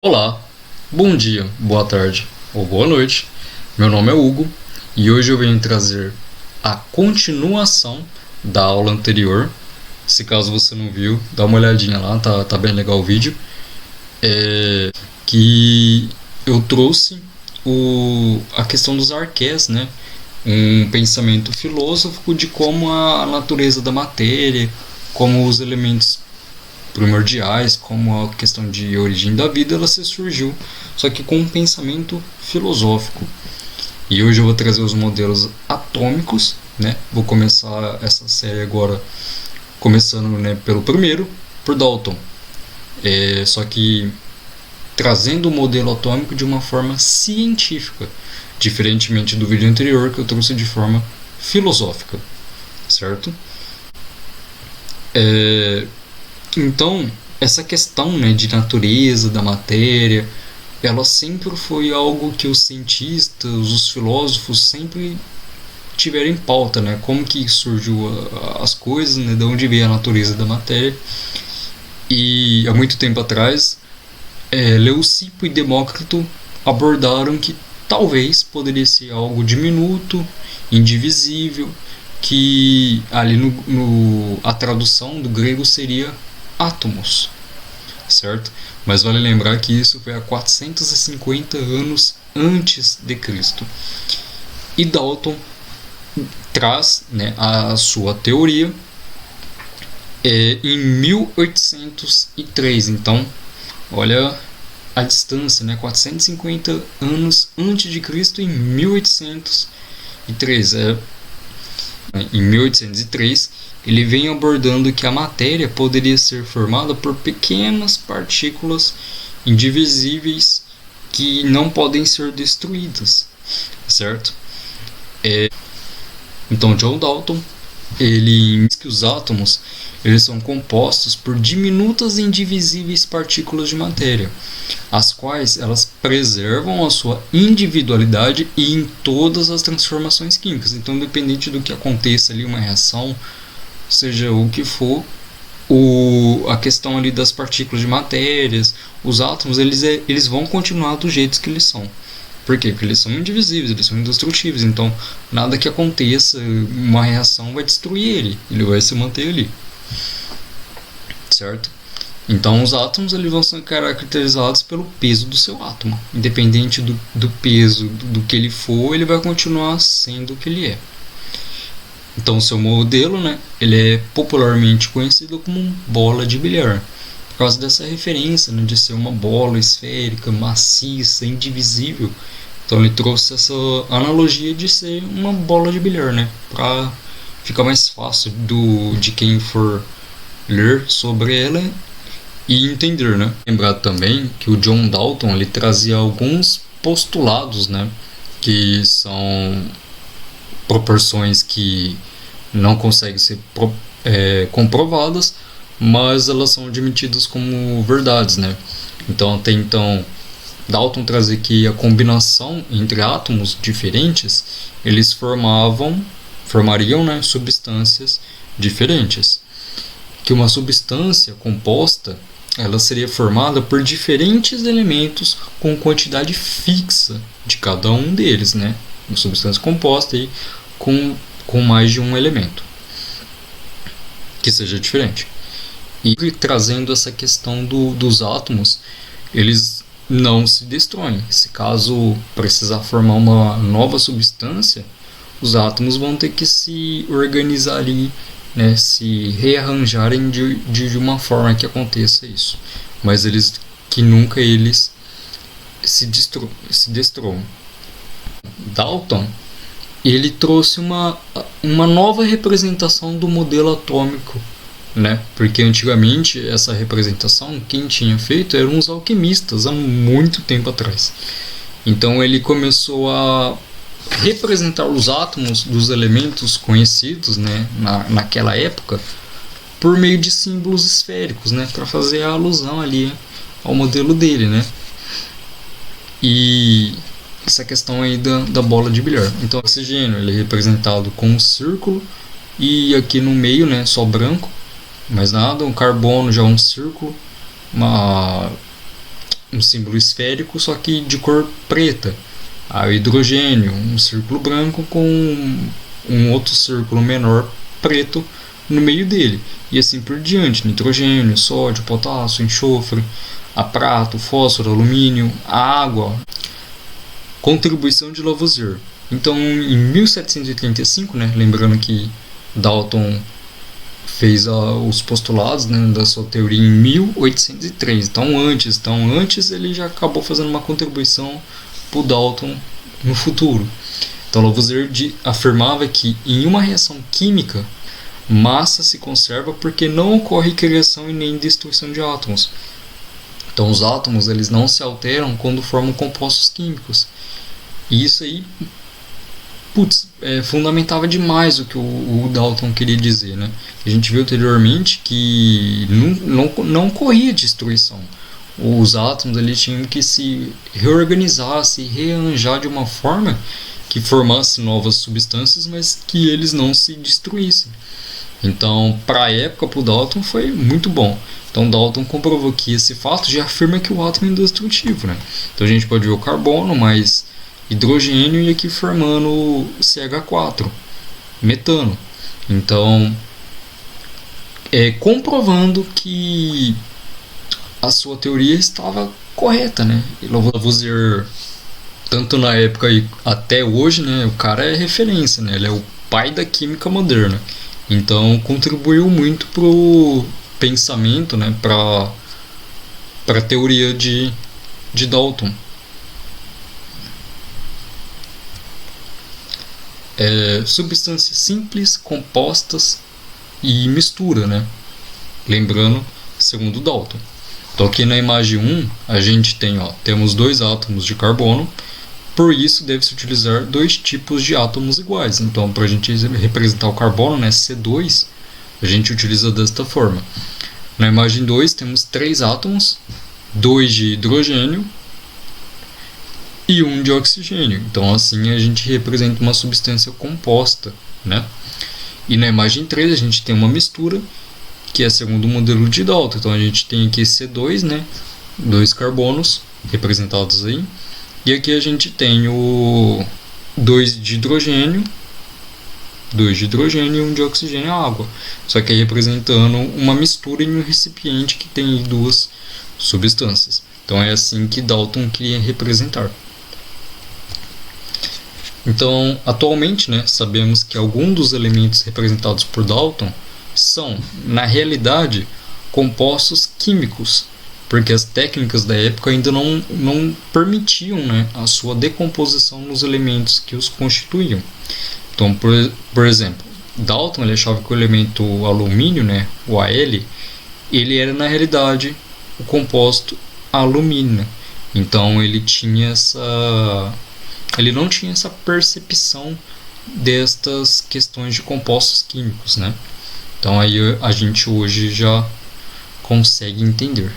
Olá, bom dia, boa tarde ou boa noite. Meu nome é Hugo e hoje eu venho trazer a continuação da aula anterior. Se caso você não viu, dá uma olhadinha lá, tá bem legal o vídeo. Que eu trouxe a questão dos arqués, né? Um pensamento filosófico de como a natureza da matéria, como os elementos primordiais, como a questão de origem da vida, ela se surgiu, só que com um pensamento filosófico. E hoje eu vou trazer os modelos atômicos, né? Vou começar essa série agora, começando, né, pelo primeiro, por Dalton. Só que trazendo o modelo atômico de uma forma científica, diferentemente do vídeo anterior que eu trouxe de forma filosófica, certo? Então, essa questão, né, de natureza, da matéria, ela sempre foi algo que os cientistas, os filósofos sempre tiveram em pauta, né? Como que surgiu as coisas, né? De onde veio a natureza da matéria. E há muito tempo atrás, Leucipo e Demócrito abordaram que talvez poderia ser algo diminuto, indivisível, que ali a tradução do grego seria átomos, certo? Mas vale lembrar que isso foi há 450 anos antes de Cristo. E Dalton traz, né, a sua teoria em 1803. Então, olha a distância, né? 450 anos antes de Cristo em 1803. Em 1803, ele vem abordando que a matéria poderia ser formada por pequenas partículas indivisíveis que não podem ser destruídas, certo? Então, John Dalton, ele diz que os átomos eles são compostos por diminutas e indivisíveis partículas de matéria, as quais elas preservam a sua individualidade e em todas as transformações químicas. Então, independente do que aconteça ali, uma reação, seja o que for, a questão ali das partículas de matérias, os átomos, eles vão continuar do jeito que eles são. Por quê? Porque eles são indivisíveis, eles são indestrutíveis. Então, nada que aconteça, uma reação vai destruir ele vai se manter ali. Certo? Então, os átomos eles vão ser caracterizados pelo peso do seu átomo. Independente do peso do que ele for, ele vai continuar sendo o que ele é. Então, o seu modelo, né, ele é popularmente conhecido como bola de bilhar. Por causa dessa referência, né, de ser uma bola esférica, maciça, indivisível. Então ele trouxe essa analogia de ser uma bola de bilhar, né, para ficar mais fácil de quem for ler sobre ela e entender, né. Lembrar também que o John Dalton ele trazia alguns postulados, né, que são proporções que não conseguem ser comprovadas, mas elas são admitidas como verdades, né. Então, até então, Dalton trazia que a combinação entre átomos diferentes eles formariam, né, substâncias diferentes. Que uma substância composta ela seria formada por diferentes elementos com quantidade fixa de cada um deles, né? Uma substância composta aí com mais de um elemento que seja diferente. E trazendo essa questão dos átomos, eles não se destroem. Se caso precisar formar uma nova substância, os átomos vão ter que se organizar ali, né, se rearranjarem de uma forma que aconteça isso. Mas nunca eles se destroem. Dalton ele trouxe uma nova representação do modelo atômico, né? Porque antigamente essa representação quem tinha feito eram os alquimistas há muito tempo atrás. Então ele começou a representar os átomos dos elementos conhecidos, né, naquela época por meio de símbolos esféricos, né, para fazer a alusão ali ao modelo dele, né? E essa questão aí da bola de bilhar. Então o oxigênio ele é representado com um círculo e aqui no meio, né, só branco, mais nada. Um carbono já é um círculo, um símbolo esférico, só que de cor preta. Aí o hidrogênio, um círculo branco com um outro círculo menor preto no meio dele. E assim por diante, nitrogênio, sódio, potássio, enxofre, a prata, o fósforo, alumínio, a água. Contribuição de Lavoisier. Então, em 1735, né, lembrando que Dalton fez os postulados, né, da sua teoria em 1803. Então antes ele já acabou fazendo uma contribuição para o Dalton no futuro. Então Lavoisier afirmava que em uma reação química, massa se conserva porque não ocorre criação e nem destruição de átomos. Então os átomos eles não se alteram quando formam compostos químicos. E isso aí fundamentava demais o que o Dalton queria dizer, né? A gente viu anteriormente que não ocorria destruição. Os átomos eles tinham que se reorganizar, se rearranjar de uma forma que formasse novas substâncias, mas que eles não se destruíssem. Então, para a época, para o Dalton foi muito bom. Então, Dalton comprovou que esse fato já afirma que o átomo é indestrutível, né? Então, a gente pode ver o carbono mais hidrogênio e aqui formando CH4, metano. Então, comprovando que a sua teoria estava correta, né? E Lavoisier, tanto na época e até hoje, né, o cara é referência, né? Ele é o pai da química moderna. Então, contribuiu muito pro pensamento, né, para a teoria de Dalton. Substâncias simples, compostas e mistura, né? Lembrando, segundo Dalton. Então aqui na imagem 1 a gente temos dois átomos de carbono, por isso deve-se utilizar dois tipos de átomos iguais. Então para a gente representar o carbono, né, C2, a gente utiliza desta forma. Na imagem 2 temos três átomos, dois de hidrogênio e um de oxigênio. Então assim a gente representa uma substância composta, né? E na imagem 3 a gente tem uma mistura, que é segundo o modelo de Dalton. Então a gente tem aqui C2, né? Dois carbonos representados aí. E aqui a gente tem o 2 de hidrogênio e um de oxigênio, água. Só que aí representando uma mistura em um recipiente que tem duas substâncias. Então é assim que Dalton queria representar. Então, atualmente, né, sabemos que alguns dos elementos representados por Dalton são, na realidade, compostos químicos, porque as técnicas da época ainda não permitiam, né, a sua decomposição nos elementos que os constituíam. Então, por exemplo, Dalton ele achava que o elemento alumínio, né, o Al, ele era na realidade o composto alumínio. Então ele não tinha essa percepção destas questões de compostos químicos, né? Então aí a gente hoje já consegue entender.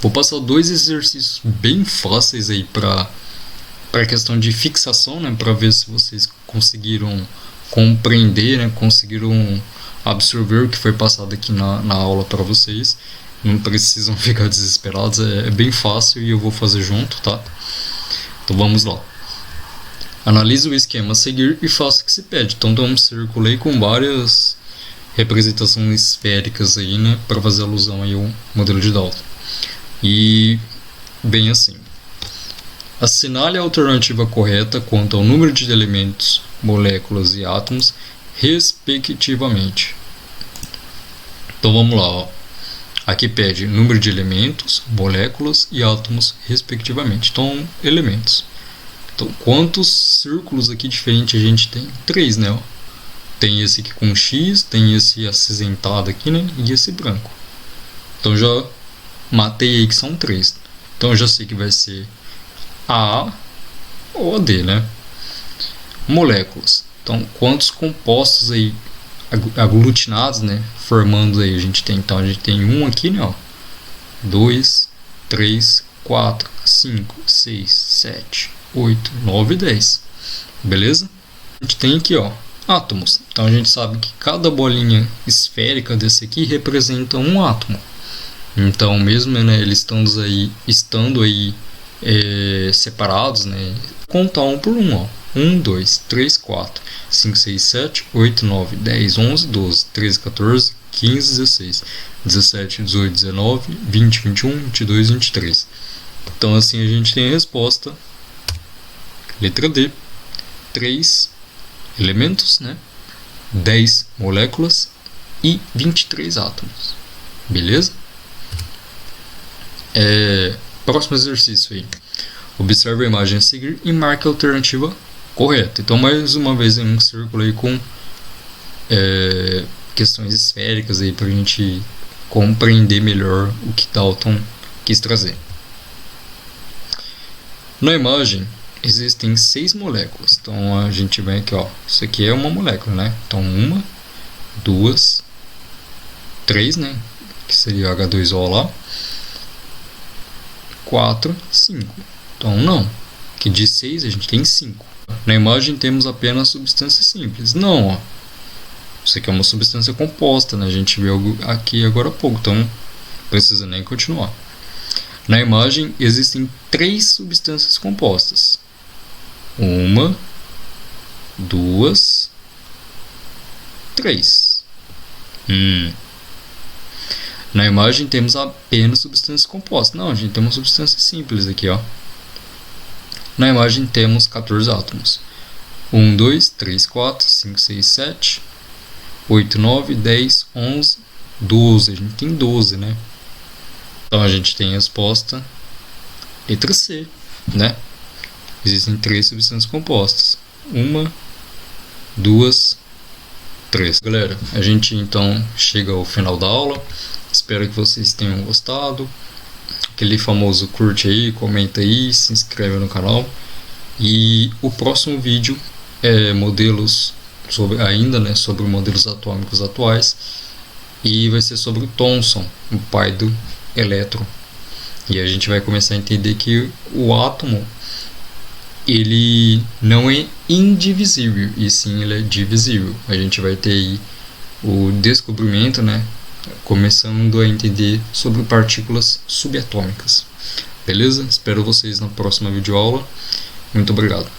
Vou passar dois exercícios bem fáceis aí para a questão de fixação, né? Para ver se vocês conseguiram compreender, né? Conseguiram absorver o que foi passado aqui na aula para vocês. Não precisam ficar desesperados, é bem fácil e eu vou fazer junto, tá? Então vamos lá. Analise o esquema a seguir e faça o que se pede. Então tem um círculo aí com várias representações esféricas aí, né? Para fazer alusão aí ao modelo de Dalton. E bem assim. Assinale a alternativa correta quanto ao número de elementos, moléculas e átomos, respectivamente. Então vamos lá, ó. Aqui pede número de elementos, moléculas e átomos, respectivamente. Então, elementos. Então, quantos círculos aqui diferentes a gente tem? 3, né? Ó. Tem esse aqui com X, tem esse acinzentado aqui, né? E esse branco. Então, já matei aí que são 3. Então, eu já sei que vai ser A ou a D, né? Moléculas. Então, quantos compostos aí aglutinados, né, formando aí a gente tem, então a gente tem um aqui, né, ó, 2, 3, 4, 5, 6, 7, 8, 9 e 10. beleza? A gente tem aqui, ó, átomos. Então a gente sabe que cada bolinha esférica desse aqui representa um átomo. Então, mesmo, né, eles estando aí separados, né, contar um por um, ó. 1, 2, 3, 4, 5, 6, 7, 8, 9, 10, 11, 12, 13, 14, 15, 16, 17, 18, 19, 20, 21, 22, 23. Então, assim a gente tem a resposta. Letra D. 3 elementos, né? 10 moléculas e 23 átomos. Beleza? Próximo exercício aí. Observe a imagem a seguir e marque a alternativa correta. Então, mais uma vez, em um círculo aí com questões esféricas aí para a gente compreender melhor o que Dalton quis trazer. Na imagem existem 6 moléculas. Então a gente vem aqui, ó. Isso aqui é uma molécula, né? Então 1, 2, 3, né? Que seria H2O lá. 4, 5. Então não. Que de 6 a gente tem 5. Na imagem temos apenas substância simples. Não, ó. Isso aqui é uma substância composta, né? A gente viu aqui agora há pouco. Então não precisa nem continuar. Na imagem existem 3 substâncias compostas. 1, 2, 3. Na imagem temos apenas substâncias compostas. Não, a gente tem uma substância simples aqui, ó. Na imagem temos 14 átomos. 1, 2, 3, 4, 5, 6, 7, 8, 9, 10, 11, 12. A gente tem 12, né? Então a gente tem a resposta letra C, né? Existem 3 substâncias compostas. 1, 2, 3. Galera, a gente então chega ao final da aula. Espero que vocês tenham gostado. Aquele famoso curte aí, comenta aí, se inscreve no canal. E o próximo vídeo é modelos sobre modelos atômicos atuais. E vai ser sobre o Thomson, o pai do elétron. E a gente vai começar a entender que o átomo ele não é indivisível, e sim ele é divisível. A gente vai ter aí o descobrimento, né, começando a entender sobre partículas subatômicas. Beleza? Espero vocês na próxima videoaula. Muito obrigado.